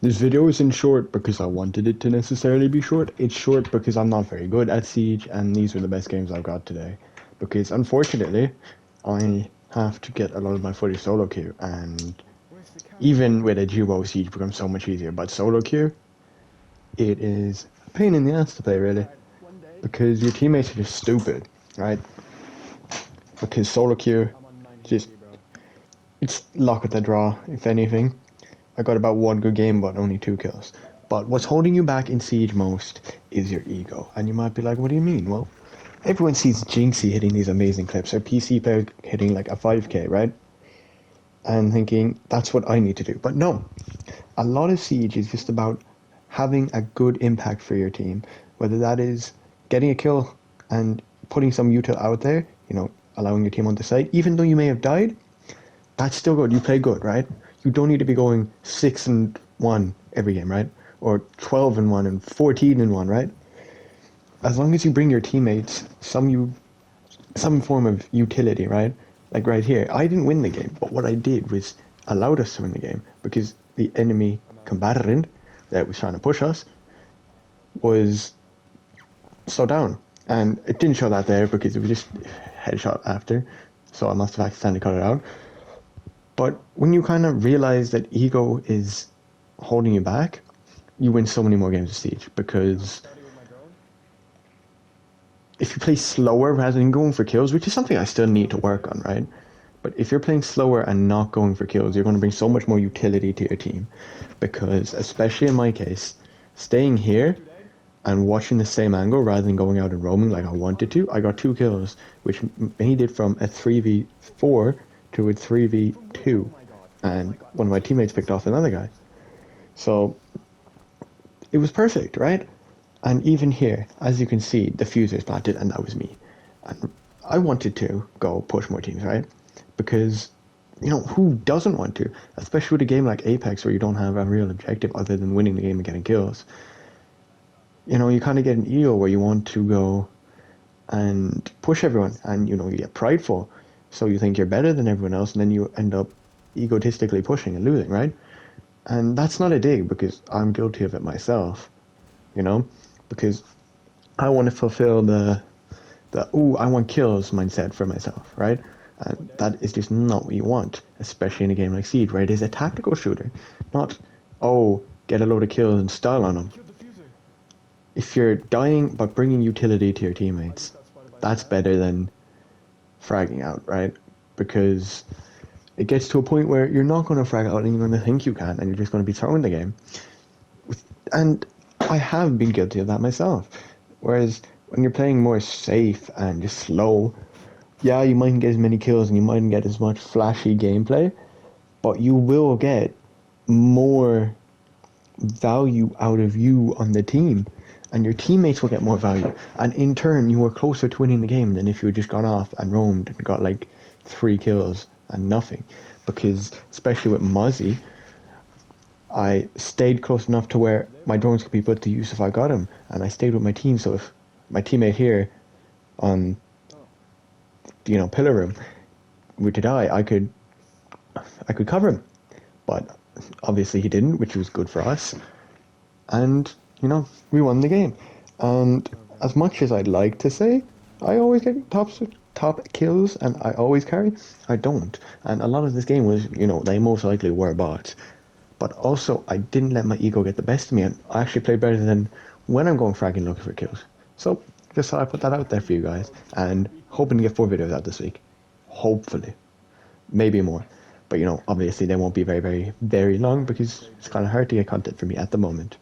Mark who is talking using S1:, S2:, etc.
S1: This video isn't short because I wanted it to necessarily be short. It's short because I'm not very good at Siege, and these are the best games I've got today. Because unfortunately, I have to get a lot of my footage solo queue, and even with a duo, Siege becomes so much easier. But solo queue, it is a pain in the ass to play, really. Because your teammates are just stupid, right? Because solo queue, just, it's luck with the draw, if anything. I got about one good game, but only 2 kills. But what's holding you back in Siege most is your ego. And you might be like, what do you mean? Well, everyone sees Jinxie hitting these amazing clips, or PC player hitting like a 5k, right? And thinking, that's what I need to do. But no, a lot of Siege is just about having a good impact for your team. Whether that is getting a kill and putting some util out there, you know, allowing your team on the site, even though you may have died, that's still good. You play good, right? You don't need to be going 6-1 every game, right? Or 12-1 and 14-1, right? As long as you bring your teammates some form of utility, right? Like right here, I didn't win the game, but what I did was allowed us to win the game because the enemy combatant that was trying to push us was slowed down. And it didn't show that there because it was just headshot after, so I must have accidentally cut it out. But when you kind of realize that ego is holding you back, you win so many more games of Siege. Because if you play slower rather than going for kills, which is something I still need to work on, right? But if you're playing slower and not going for kills, you're going to bring so much more utility to your team. Because, especially in my case, staying here and watching the same angle rather than going out and roaming like I wanted to, I got 2 kills, which made it from a 3v4 to a 3v2, and one of my teammates picked off another guy. So it was perfect, right? And even here, as you can see, the fuser is planted, and that was me. And I wanted to go push more teams, right? Because, you know, who doesn't want to? Especially with a game like Apex where you don't have a real objective other than winning the game and getting kills. You know, you kind of get an ego where you want to go and push everyone, and, you know, you get prideful. So you think you're better than everyone else, and then you end up egotistically pushing and losing, right? And that's not a dig, because I'm guilty of it myself, you know? Because I want to fulfill the ooh, I want kills mindset for myself, right? And that is just not what you want, especially in a game like Siege, right? It is a tactical shooter, not, oh, get a load of kills and style on them. If you're dying but bringing utility to your teammates, that's better than fragging out, right? Because it gets to a point where you're not going to frag out and you're going to think you can, and you're just going to be throwing the game. And I have been guilty of that myself. Whereas when you're playing more safe and just slow, yeah, you mightn't get as many kills and you mightn't get as much flashy gameplay, but you will get more value out of you on the team. And your teammates will get more value. And in turn, you were closer to winning the game than if you had just gone off and roamed and got like 3 kills and nothing. Because, especially with Muzzy, I stayed close enough to where my drones could be put to use if I got him. And I stayed with my team, so if my teammate here on, you know, Pillar Room were to die, I could cover him. But obviously he didn't, which was good for us. And, you know, we won the game. And as much as I'd like to say I always get top kills and I always carry, I don't. And a lot of this game was, you know, they most likely were bots. But also, I didn't let my ego get the best of me, and I actually played better than when I'm going fragging looking for kills. So, just thought I'd put that out there for you guys, and hoping to get 4 videos out this week. Hopefully. Maybe more. But, you know, obviously they won't be very, very, very long, because it's kind of hard to get content for me at the moment.